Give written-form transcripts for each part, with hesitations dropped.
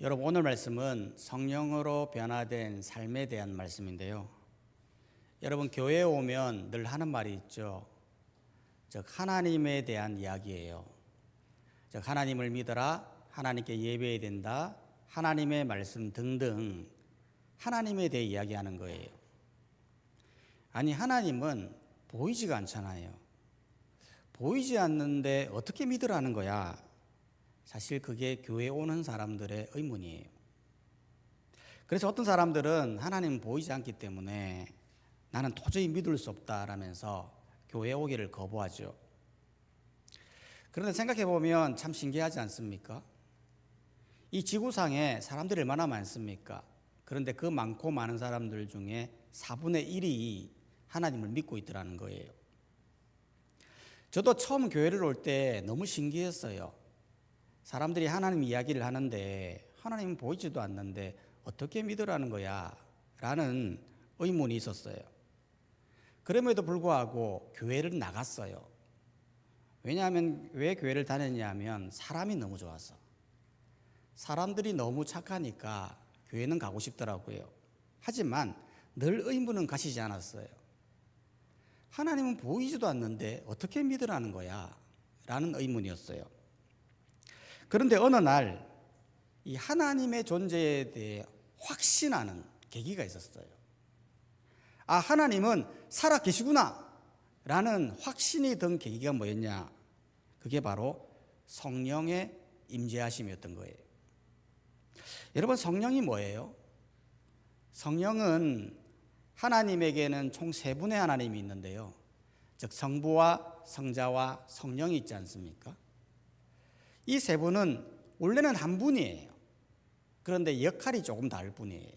여러분, 오늘 말씀은 성령으로 변화된 삶에 대한 말씀인데요. 여러분, 교회에 오면 늘 하는 말이 있죠. 즉 하나님에 대한 이야기예요. 즉 하나님을 믿어라, 하나님께 예배해야 된다, 하나님의 말씀 등등 하나님에 대해 이야기하는 거예요. 아니, 하나님은 보이지가 않잖아요. 보이지 않는데 어떻게 믿으라는 거야? 사실 그게 교회에 오는 사람들의 의문이에요. 그래서 어떤 사람들은 하나님 보이지 않기 때문에 나는 도저히 믿을 수 없다라면서 교회에 오기를 거부하죠. 그런데 생각해 보면 참 신기하지 않습니까? 이 지구상에 사람들이 얼마나 많습니까? 그런데 그 많고 많은 사람들 중에 4분의 1이 하나님을 믿고 있더라는 거예요. 저도 처음 교회를 올 때 너무 신기했어요. 사람들이 하나님 이야기를 하는데 하나님은 보이지도 않는데 어떻게 믿으라는 거야? 라는 의문이 있었어요. 그럼에도 불구하고 교회를 나갔어요. 왜냐하면 왜 교회를 다녔냐 하면 사람이 너무 좋아서, 사람들이 너무 착하니까 교회는 가고 싶더라고요. 하지만 늘 의문은 가시지 않았어요. 하나님은 보이지도 않는데 어떻게 믿으라는 거야? 라는 의문이었어요. 그런데 어느 날 이 하나님의 존재에 대해 확신하는 계기가 있었어요. 아, 하나님은 살아 계시구나 라는 확신이 든 계기가 뭐였냐? 그게 바로 성령의 임재하심이었던 거예요. 여러분, 성령이 뭐예요? 성령은 하나님에게는 총 세 분의 하나님이 있는데요. 즉 성부와 성자와 성령이 있지 않습니까? 이 세 분은 원래는 한 분이에요. 그런데 역할이 조금 다를 뿐이에요.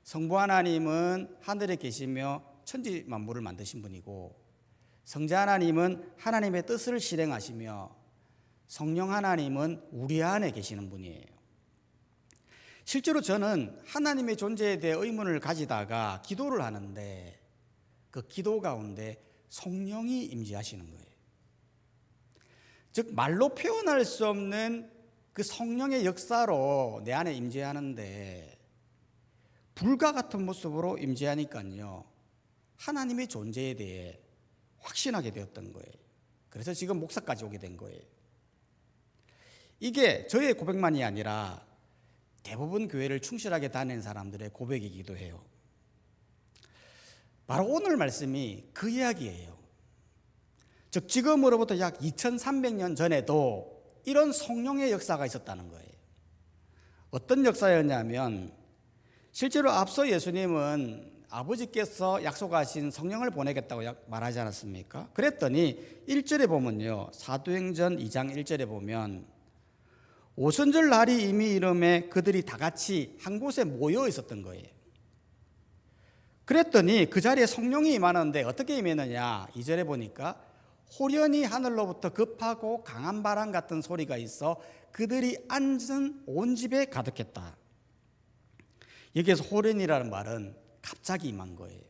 성부 하나님은 하늘에 계시며 천지 만물을 만드신 분이고, 성자 하나님은 하나님의 뜻을 실행하시며, 성령 하나님은 우리 안에 계시는 분이에요. 실제로 저는 하나님의 존재에 대해 의문을 가지다가 기도를 하는데 그 기도 가운데 성령이 임재하시는 거예요. 즉 말로 표현할 수 없는 그 성령의 역사로 내 안에 임재하는데 불과 같은 모습으로 임재하니까요, 하나님의 존재에 대해 확신하게 되었던 거예요. 그래서 지금 목사까지 오게 된 거예요. 이게 저의 고백만이 아니라 대부분 교회를 충실하게 다니는 사람들의 고백이기도 해요. 바로 오늘 말씀이 그 이야기예요. 즉 지금으로부터 약 2300년 전에도 이런 성령의 역사가 있었다는 거예요. 어떤 역사였냐면, 실제로 앞서 예수님은 아버지께서 약속하신 성령을 보내겠다고 말하지 않았습니까? 그랬더니 1절에 보면요, 사도행전 2장 1절에 보면 오순절 날이 이미 이름에 그들이 다 같이 한 곳에 모여 있었던 거예요. 그랬더니 그 자리에 성령이 임하는데 어떻게 임했느냐? 2절에 보니까 호련히 하늘로부터 급하고 강한 바람 같은 소리가 있어 그들이 앉은 온 집에 가득했다. 여기에서 호련이라는 말은 갑자기 임한 거예요.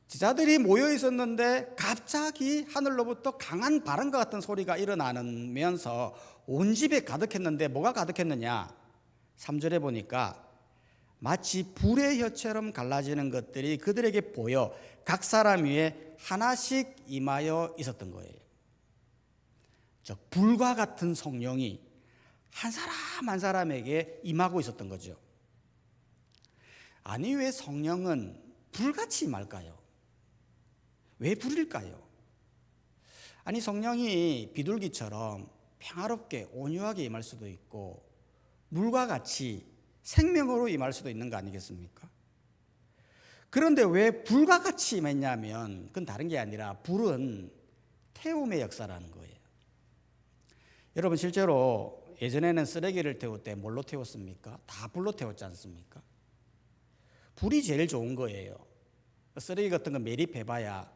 제자들이 모여 있었는데 갑자기 하늘로부터 강한 바람과 같은 소리가 일어나면서 온 집에 가득했는데 뭐가 가득했느냐? 3절에 보니까 마치 불의 혀처럼 갈라지는 것들이 그들에게 보여 각 사람 위에 하나씩 임하여 있었던 거예요. 즉 불과 같은 성령이 한 사람 한 사람에게 임하고 있었던 거죠. 아니, 왜 성령은 불같이 임할까요? 왜 불일까요? 아니, 성령이 비둘기처럼 평화롭게 온유하게 임할 수도 있고 물과 같이 생명으로 임할 수도 있는 거 아니겠습니까? 그런데 왜 불과 같이 임했냐면 그건 다른 게 아니라 불은 태움의 역사라는 거예요. 여러분, 실제로 예전에는 쓰레기를 태울 때 뭘로 태웠습니까? 다 불로 태웠지 않습니까? 불이 제일 좋은 거예요. 쓰레기 같은 거 매립해봐야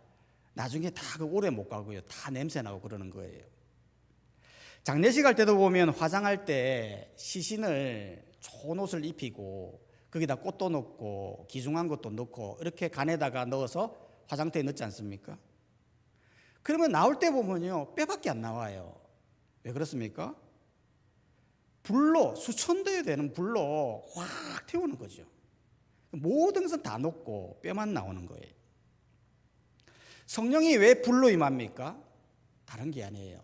나중에 다 오래 못 가고요, 다 냄새나고 그러는 거예요. 장례식 할 때도 보면 화장할 때 시신을 좋은 옷을 입히고 거기다 꽃도 넣고 귀중한 것도 넣고 이렇게 간에다가 넣어서 화장터에 넣지 않습니까? 그러면 나올 때 보면요, 뼈밖에 안 나와요. 왜 그렇습니까? 불로, 수천 대 되는 불로 확 태우는 거죠. 모든 것은 다 녹고 뼈만 나오는 거예요. 성령이 왜 불로 임합니까? 다른 게 아니에요.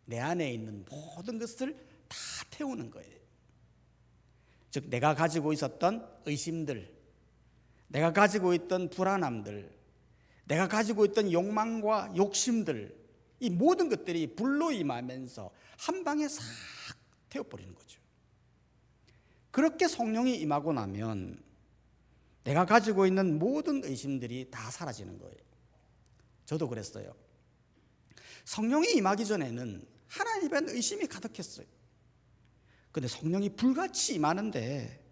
내 안에 있는 모든 것을 다 태우는 거예요. 즉 내가 가지고 있었던 의심들, 내가 가지고 있던 불안함들, 내가 가지고 있던 욕망과 욕심들, 이 모든 것들이 불로 임하면서 한 방에 싹 태워버리는 거죠. 그렇게 성령이 임하고 나면 내가 가지고 있는 모든 의심들이 다 사라지는 거예요. 저도 그랬어요. 성령이 임하기 전에는 하나님에 대한 의심이 가득했어요. 그런데 성령이 불같이 임하는데,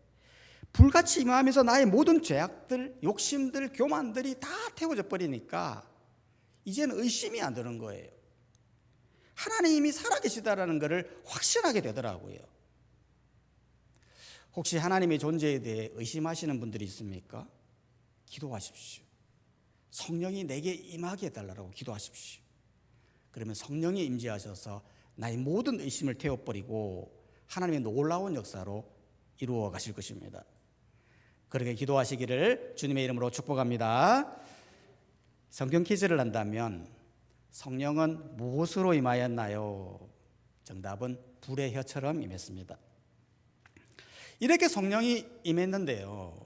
불같이 임하면서 나의 모든 죄악들, 욕심들, 교만들이 다 태워져 버리니까 이제는 의심이 안 드는 거예요. 하나님이 살아계시다라는 것을 확신하게 되더라고요. 혹시 하나님의 존재에 대해 의심하시는 분들이 있습니까? 기도하십시오. 성령이 내게 임하게 해달라고 기도하십시오. 그러면 성령이 임재하셔서 나의 모든 의심을 태워버리고 하나님의 놀라운 역사로 이루어 가실 것입니다. 그렇게 기도하시기를 주님의 이름으로 축복합니다. 성경 퀴즈를 한다면 성령은 무엇으로 임하였나요? 정답은 불의 혀처럼 임했습니다. 이렇게 성령이 임했는데요.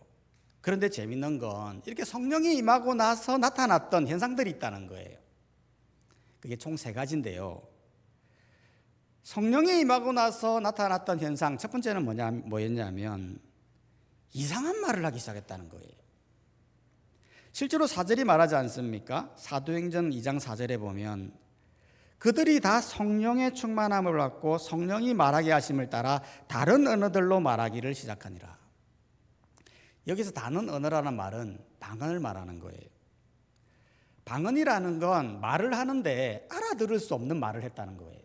그런데 재밌는 건 이렇게 성령이 임하고 나서 나타났던 현상들이 있다는 거예요. 그게 총 3가지인데요. 성령이 임하고 나서 나타났던 현상, 첫 번째는 뭐였냐면 이상한 말을 하기 시작했다는 거예요. 실제로 4절이 말하지 않습니까? 사도행전 2장 4절에 보면 그들이 다 성령의 충만함을 받고 성령이 말하게 하심을 따라 다른 언어들로 말하기를 시작하니라. 여기서 다른 언어라는 말은 방언을 말하는 거예요. 방언이라는 건 말을 하는데 알아들을 수 없는 말을 했다는 거예요.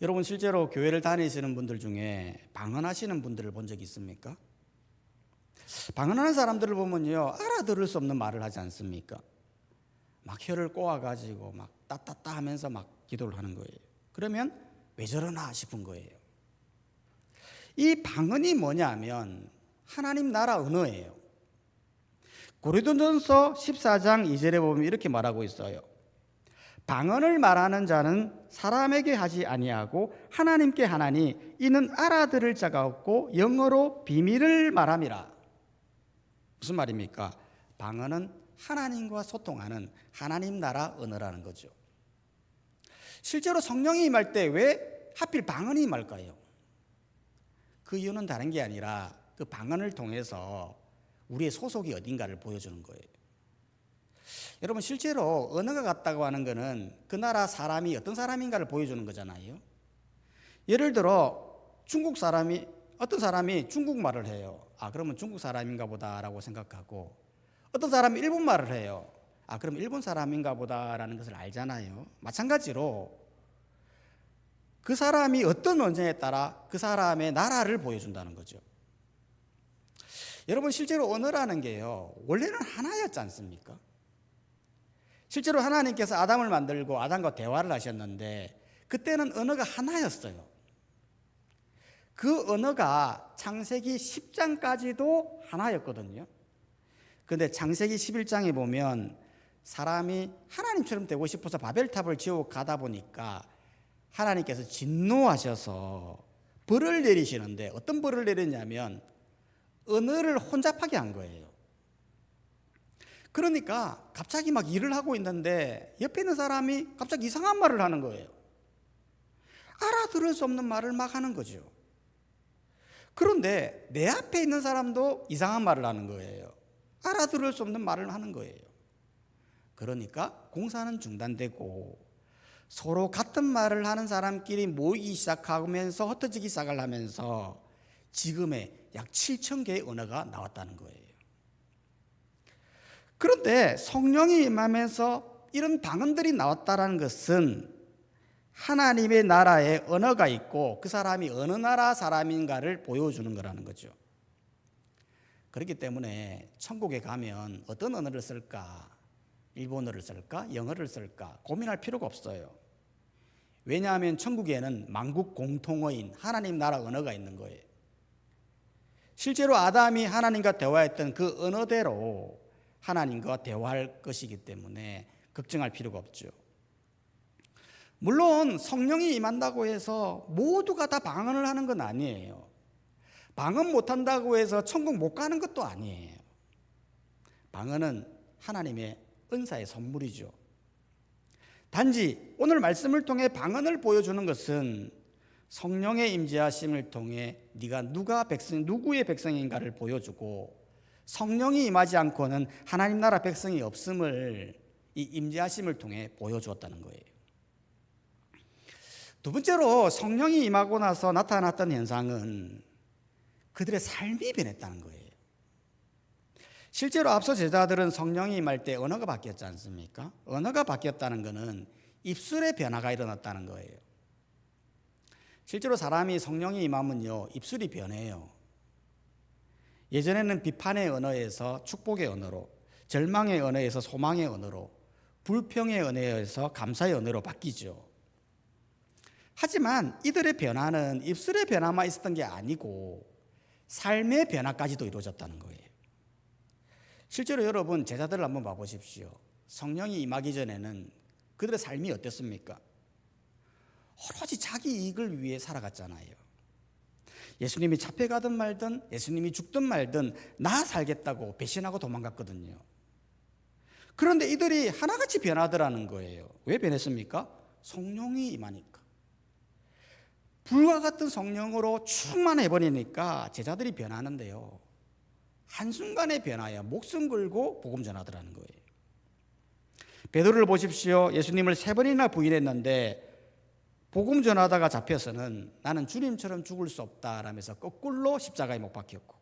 여러분 실제로 교회를 다니시는 분들 중에 방언하시는 분들을 본 적이 있습니까? 방언하는 사람들을 보면요, 알아들을 수 없는 말을 하지 않습니까? 막 혀를 꼬아가지고 막 따따따 하면서 막 기도를 하는 거예요. 그러면 왜 저러나 싶은 거예요. 이 방언이 뭐냐면 하나님 나라 언어예요. 고린도전서 14장 2절에 보면 이렇게 말하고 있어요. 방언을 말하는 자는 사람에게 하지 아니하고 하나님께 하나니 이는 알아들을 자가 없고 영어로 비밀을 말함이라. 무슨 말입니까? 방언은 하나님과 소통하는 하나님 나라 언어라는 거죠. 실제로 성령이 임할 때 왜 하필 방언이 임할까요? 그 이유는 다른 게 아니라 그 방언을 통해서 우리의 소속이 어딘가를 보여주는 거예요. 여러분 실제로 언어가 같다고 하는 것은 그 나라 사람이 어떤 사람인가를 보여주는 거잖아요. 예를 들어 중국 사람이 어떤 사람이 중국말을 해요. 그러면 중국 사람인가 보다라고 생각하고 어떤 사람이 일본말을 해요. 그럼 일본 사람인가 보다라는 것을 알잖아요. 마찬가지로 그 사람이 어떤 언어에 따라 그 사람의 나라를 보여준다는 거죠. 여러분 실제로 언어라는 게요, 원래는 하나였지 않습니까? 실제로 하나님께서 아담을 만들고 아담과 대화를 하셨는데 그때는 언어가 하나였어요. 그 언어가 창세기 10장까지도 하나였거든요. 그런데 창세기 11장에 보면 사람이 하나님처럼 되고 싶어서 바벨탑을 지어 가다 보니까 하나님께서 진노하셔서 벌을 내리시는데 어떤 벌을 내렸냐면 언어를 혼잡하게 한 거예요. 그러니까 갑자기 막 일을 하고 있는데 옆에 있는 사람이 갑자기 이상한 말을 하는 거예요. 알아들을 수 없는 말을 막 하는 거죠. 그런데 내 앞에 있는 사람도 이상한 말을 하는 거예요. 알아들을 수 없는 말을 하는 거예요. 그러니까 공사는 중단되고 서로 같은 말을 하는 사람끼리 모이기 시작하면서 흩어지기 시작을 하면서 지금의 약 7,000개의 언어가 나왔다는 거예요. 그런데 성령이 임하면서 이런 방언들이 나왔다는 것은 하나님의 나라에 언어가 있고 그 사람이 어느 나라 사람인가를 보여주는 거라는 거죠. 그렇기 때문에 천국에 가면 어떤 언어를 쓸까? 일본어를 쓸까? 영어를 쓸까? 고민할 필요가 없어요. 왜냐하면 천국에는 만국 공통어인 하나님 나라 언어가 있는 거예요. 실제로 아담이 하나님과 대화했던 그 언어대로 하나님과 대화할 것이기 때문에 걱정할 필요가 없죠. 물론 성령이 임한다고 해서 모두가 다 방언을 하는 건 아니에요. 방언 못한다고 해서 천국 못 가는 것도 아니에요. 방언은 하나님의 은사의 선물이죠. 단지 오늘 말씀을 통해 방언을 보여주는 것은 성령의 임재하심을 통해 네가 누구의 백성인가를 보여주고, 성령이 임하지 않고는 하나님 나라 백성이 없음을 이 임재하심을 통해 보여주었다는 거예요. 두 번째로 성령이 임하고 나서 나타났던 현상은 그들의 삶이 변했다는 거예요. 실제로 앞서 제자들은 성령이 임할 때 언어가 바뀌었지 않습니까? 언어가 바뀌었다는 것은 입술의 변화가 일어났다는 거예요. 실제로 사람이 성령이 임하면요, 입술이 변해요. 예전에는 비판의 언어에서 축복의 언어로, 절망의 언어에서 소망의 언어로, 불평의 언어에서 감사의 언어로 바뀌죠. 하지만 이들의 변화는 입술의 변화만 있었던 게 아니고 삶의 변화까지도 이루어졌다는 거예요. 실제로 여러분 제자들을 한번 봐보십시오. 성령이 임하기 전에는 그들의 삶이 어땠습니까? 오로지 자기 이익을 위해 살아갔잖아요. 예수님이 잡혀가든 말든, 예수님이 죽든 말든 나 살겠다고 배신하고 도망갔거든요. 그런데 이들이 하나같이 변하더라는 거예요. 왜 변했습니까? 성령이 임하니까. 불과 같은 성령으로 충만해버리니까 제자들이 변하는데요, 한순간에 변하여 목숨 걸고 복음 전하더라는 거예요. 베드로를 보십시오. 예수님을 3번이나 부인했는데 복음 전하다가 잡혀서는 나는 주님처럼 죽을 수 없다라면서 거꾸로 십자가에 못 박혔고,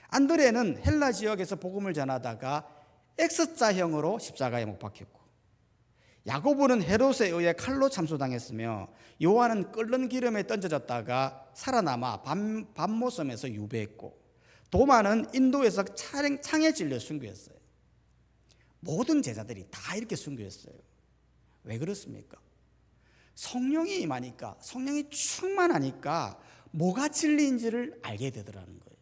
안드레는 헬라 지역에서 복음을 전하다가 X자형으로 십자가에 못 박혔고, 야고보는 헤롯에 의해 칼로 참수당했으며, 요한은 끓는 기름에 던져졌다가 살아남아 밤모섬에서 유배했고, 도마는 인도에서 창에 찔려 순교했어요. 모든 제자들이 다 이렇게 순교했어요. 왜 그렇습니까? 성령이 임하니까, 성령이 충만하니까 뭐가 진리인지를 알게 되더라는 거예요.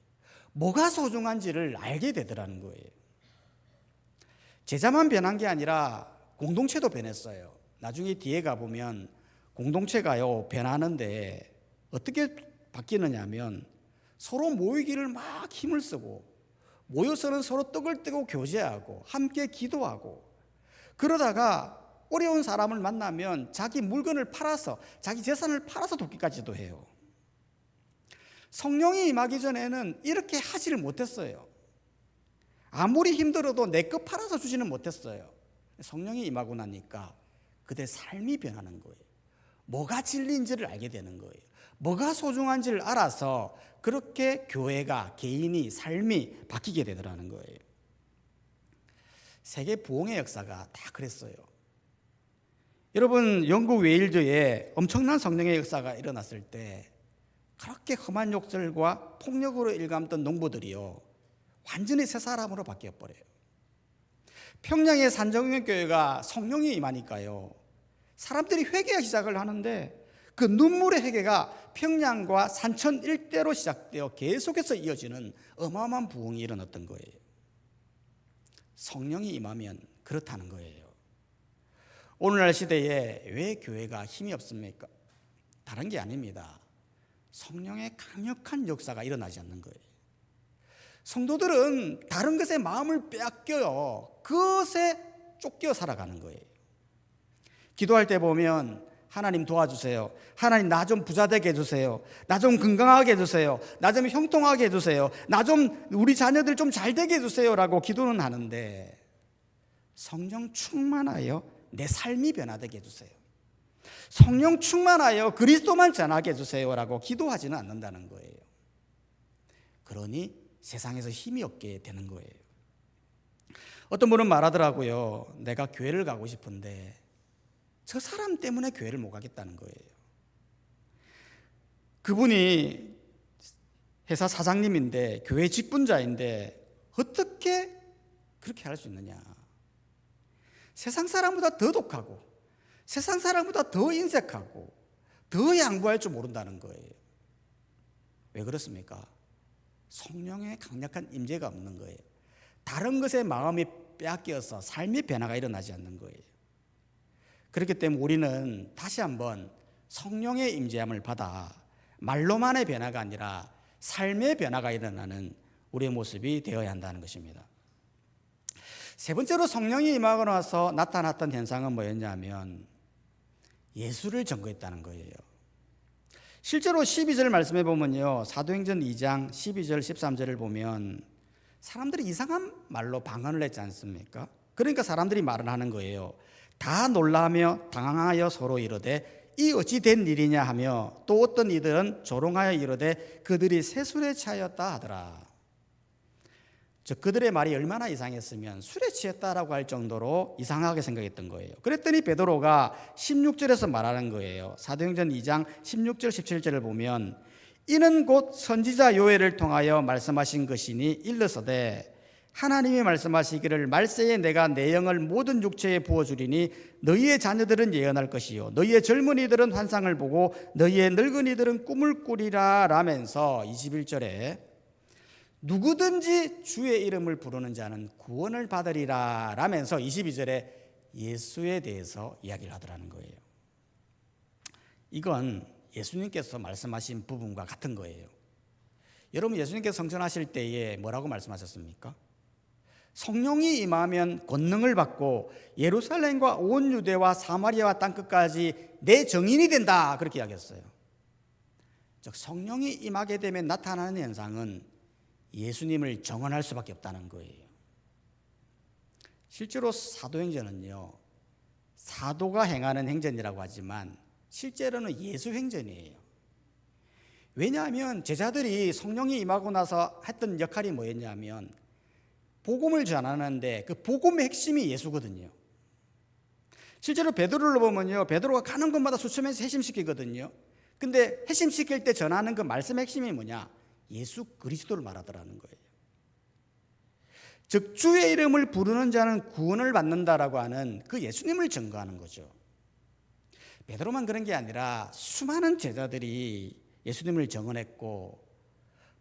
뭐가 소중한지를 알게 되더라는 거예요. 제자만 변한 게 아니라 공동체도 변했어요. 나중에 뒤에 가보면 공동체가요 변하는데 어떻게 바뀌느냐 하면, 서로 모이기를 막 힘을 쓰고, 모여서는 서로 떡을 떼고 교제하고 함께 기도하고, 그러다가 어려운 사람을 만나면 자기 물건을 팔아서, 자기 재산을 팔아서 돕기까지도 해요. 성령이 임하기 전에는 이렇게 하지를 못했어요. 아무리 힘들어도 내 것 팔아서 주지는 못했어요. 성령이 임하고 나니까 그들의 삶이 변하는 거예요. 뭐가 진리인지를 알게 되는 거예요. 뭐가 소중한지를 알아서 그렇게 교회가, 개인이, 삶이 바뀌게 되더라는 거예요. 세계 부흥의 역사가 다 그랬어요. 여러분, 영국 웨일즈에 엄청난 성령의 역사가 일어났을 때 그렇게 험한 욕설과 폭력으로 일감던 농부들이요, 완전히 새 사람으로 바뀌어버려요. 평양의 산정교회가 성령이 임하니까요, 사람들이 회개하기 시작을 하는데 그 눈물의 회개가 평양과 산천 일대로 시작되어 계속해서 이어지는 어마어마한 부흥이 일어났던 거예요. 성령이 임하면 그렇다는 거예요. 오늘날 시대에 왜 교회가 힘이 없습니까? 다른 게 아닙니다. 성령의 강력한 역사가 일어나지 않는 거예요. 성도들은 다른 것에 마음을 빼앗겨요. 그것에 쫓겨 살아가는 거예요. 기도할 때 보면 하나님 도와주세요. 하나님 나 좀 부자 되게 해주세요. 나 좀 건강하게 해주세요. 나 좀 형통하게 해주세요. 나 좀 우리 자녀들 좀 잘 되게 해주세요 라고 기도는 하는데, 성령 충만하여 내 삶이 변화되게 해주세요. 성령 충만하여 그리스도만 전하게 해주세요 라고 기도하지는 않는다는 거예요. 그러니 세상에서 힘이 없게 되는 거예요. 어떤 분은 말하더라고요. 내가 교회를 가고 싶은데 저 사람 때문에 교회를 못 가겠다는 거예요. 그분이 회사 사장님인데, 교회 직분자인데 어떻게 그렇게 할 수 있느냐. 세상 사람보다 더 독하고 세상 사람보다 더 인색하고 더 양보할 줄 모른다는 거예요. 왜 그렇습니까? 성령의 강력한 임재가 없는 거예요. 다른 것에 마음이 빼앗겨서 삶의 변화가 일어나지 않는 거예요. 그렇기 때문에 우리는 다시 한번 성령의 임재함을 받아 말로만의 변화가 아니라 삶의 변화가 일어나는 우리의 모습이 되어야 한다는 것입니다. 세 번째로 성령이 임하고 나서 나타났던 현상은 뭐였냐면 예수를 전거했다는 거예요. 실제로 12절 말씀해 보면요, 사도행전 2장 12절 13절을 보면 사람들이 이상한 말로 방언을 했지 않습니까? 그러니까 사람들이 말을 하는 거예요. 다 놀라며 당황하여 서로 이르되 이 어찌 된 일이냐 하며 또 어떤 이들은 조롱하여 이르되 그들이 세술에 차였다 하더라. 즉 그들의 말이 얼마나 이상했으면 술에 취했다라고 할 정도로 이상하게 생각했던 거예요. 그랬더니 베드로가 16절에서 말하는 거예요. 사도행전 2장 16절 17절을 보면 이는 곧 선지자 요엘을 통하여 말씀하신 것이니 일러서되 하나님이 말씀하시기를 말세에 내가 내 영을 모든 육체에 부어주리니 너희의 자녀들은 예언할 것이요 너희의 젊은이들은 환상을 보고 너희의 늙은이들은 꿈을 꾸리라 라면서 21절에 누구든지 주의 이름을 부르는 자는 구원을 받으리라 라면서 22절에 예수에 대해서 이야기를 하더라는 거예요. 이건 예수님께서 말씀하신 부분과 같은 거예요. 여러분, 예수님께서 성천하실 때에 뭐라고 말씀하셨습니까? 성령이 임하면 권능을 받고 예루살렘과 온 유대와 사마리아와 땅끝까지 내 증인이 된다, 그렇게 이야기했어요. 즉 성령이 임하게 되면 나타나는 현상은 예수님을 정언할 수밖에 없다는 거예요. 실제로 사도행전은요, 사도가 행하는 행전이라고 하지만 실제로는 예수 행전이에요. 왜냐하면 제자들이 성령이 임하고 나서 했던 역할이 뭐였냐면 복음을 전하는데 그 복음의 핵심이 예수거든요. 실제로 베드로를 보면요, 베드로가 가는 곳마다 수천명씩 회심시키거든요. 근데 회심시킬 때 전하는 그 말씀의 핵심이 뭐냐? 예수 그리스도를 말하더라는 거예요. 즉 주의 이름을 부르는 자는 구원을 받는다라고 하는 그 예수님을 증거하는 거죠. 베드로만 그런 게 아니라 수많은 제자들이 예수님을 증언했고,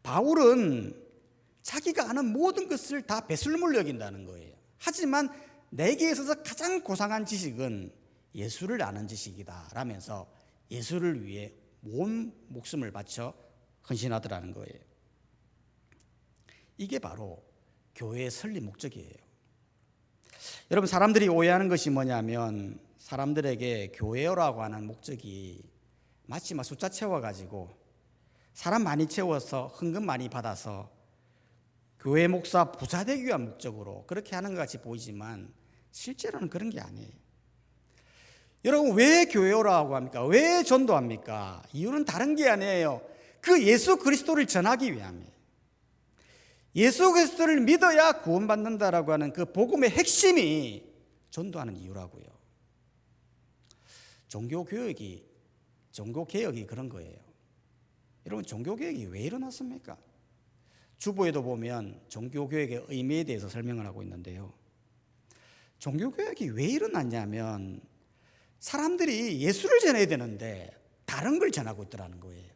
바울은 자기가 아는 모든 것을 다 배설물로 여긴다는 거예요. 하지만 내게 있어서 가장 고상한 지식은 예수를 아는 지식이다 라면서 예수를 위해 온 목숨을 바쳐 헌신하더라는 거예요. 이게 바로 교회의 설립 목적이에요. 여러분, 사람들이 오해하는 것이 뭐냐면 사람들에게 교회라고 하는 목적이 마치 숫자 채워가지고 사람 많이 채워서 헌금 많이 받아서 교회 목사 부자 되기 위한 목적으로 그렇게 하는 것 같이 보이지만 실제로는 그런 게 아니에요. 여러분, 왜 교회라고 합니까? 왜 전도합니까? 이유는 다른 게 아니에요. 그 예수 그리스도를 전하기 위함이에요. 예수 그리스도를 믿어야 구원받는다라고 하는 그 복음의 핵심이 전도하는 이유라고요. 종교개혁이 그런 거예요. 여러분, 종교개혁이 왜 일어났습니까? 주보에도 보면 종교개혁의 의미에 대해서 설명을 하고 있는데요. 종교개혁이 왜 일어났냐면 사람들이 예수를 전해야 되는데 다른 걸 전하고 있더라는 거예요.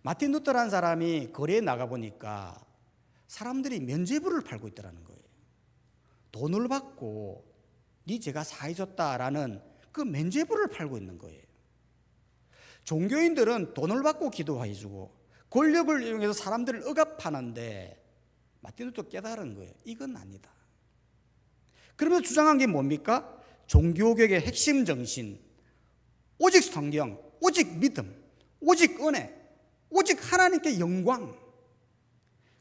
마틴 루터라는 사람이 거리에 나가보니까 사람들이 면죄부를 팔고 있더라는 거예요. 돈을 받고 네 죄가 사해졌다라는 그 면죄부를 팔고 있는 거예요. 종교인들은 돈을 받고 기도해주고 권력을 이용해서 사람들을 억압하는데 마틴 루터 깨달은 거예요. 이건 아니다. 그러면서 주장한 게 뭡니까? 종교개혁의 핵심 정신, 오직 성경, 오직 믿음, 오직 은혜, 오직 하나님께 영광.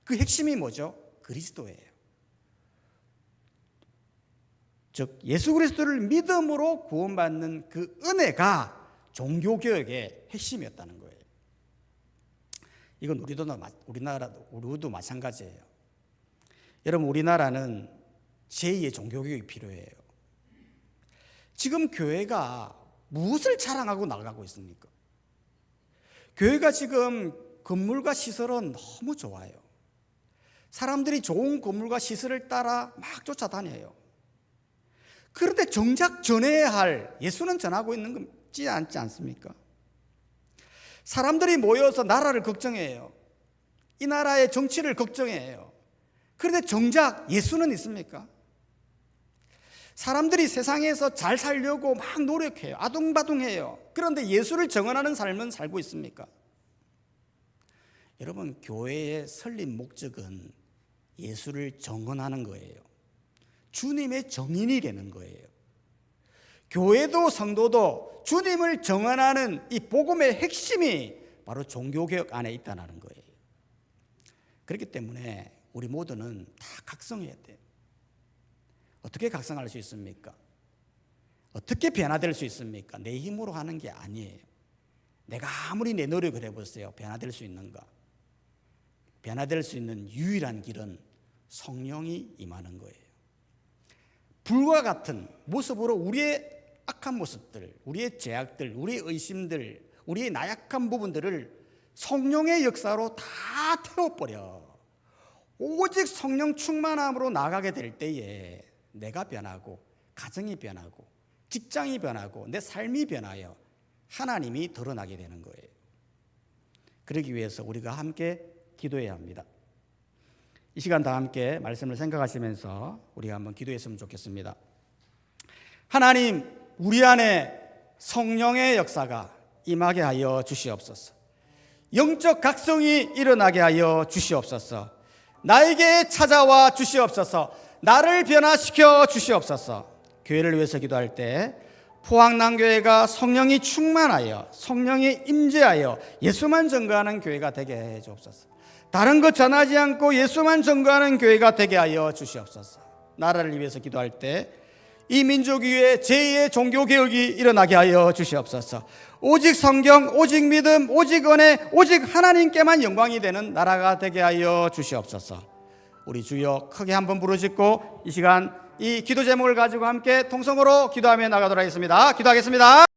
그 핵심이 뭐죠? 그리스도예요. 즉 예수 그리스도를 믿음으로 구원받는 그 은혜가 종교개혁의 핵심이었다는 거예요. 이건 우리도 마찬가지예요. 여러분, 우리나라는 제2의 종교개혁이 필요해요. 지금 교회가 무엇을 자랑하고 나가고 있습니까? 교회가 지금 건물과 시설은 너무 좋아요. 사람들이 좋은 건물과 시설을 따라 막 쫓아다녀요. 그런데 정작 전해야 할 예수는 전하고 있는 것지 않지 않습니까? 사람들이 모여서 나라를 걱정해요. 이 나라의 정치를 걱정해요. 그런데 정작 예수는 있습니까? 사람들이 세상에서 잘 살려고 막 노력해요. 아둥바둥해요. 그런데 예수를 정언하는 삶은 살고 있습니까? 여러분, 교회의 설립 목적은 예수를 정언하는 거예요. 주님의 정인이 되는 거예요. 교회도 성도도 주님을 정언하는 이 복음의 핵심이 바로 종교개혁 안에 있다는 거예요. 그렇기 때문에 우리 모두는 다 각성해야 돼요. 어떻게 각성할 수 있습니까? 어떻게 변화될 수 있습니까? 내 힘으로 하는 게 아니에요. 내가 아무리 내 노력을 해보세요. 변화될 수 있는가? 변화될 수 있는 유일한 길은 성령이 임하는 거예요. 불과 같은 모습으로 우리의 악한 모습들, 우리의 죄악들, 우리의 의심들, 우리의 나약한 부분들을 성령의 역사로 다 태워버려. 오직 성령 충만함으로 나가게 될 때에 내가 변하고, 가정이 변하고, 직장이 변하고, 내 삶이 변하여 하나님이 드러나게 되는 거예요. 그러기 위해서 우리가 함께 기도해야 합니다. 이 시간 다 함께 말씀을 생각하시면서 우리가 한번 기도했으면 좋겠습니다. 하나님, 우리 안에 성령의 역사가 임하게 하여 주시옵소서. 영적 각성이 일어나게 하여 주시옵소서. 나에게 찾아와 주시옵소서. 나를 변화시켜 주시옵소서. 교회를 위해서 기도할 때 포항남교회가 성령이 충만하여 성령이 임재하여 예수만 전거하는 교회가 되게 해 주옵소서. 다른 것 전하지 않고 예수만 전거하는 교회가 되게 하여 주시옵소서. 나라를 위해서 기도할 때 이 민족 위에 제2의 종교개혁이 일어나게 하여 주시옵소서. 오직 성경, 오직 믿음, 오직 은혜, 오직 하나님께만 영광이 되는 나라가 되게 하여 주시옵소서. 우리 주여 크게 한번 부르짖고 이 시간 이 기도 제목을 가지고 함께 통성으로 기도하며 나가도록 하겠습니다. 기도하겠습니다.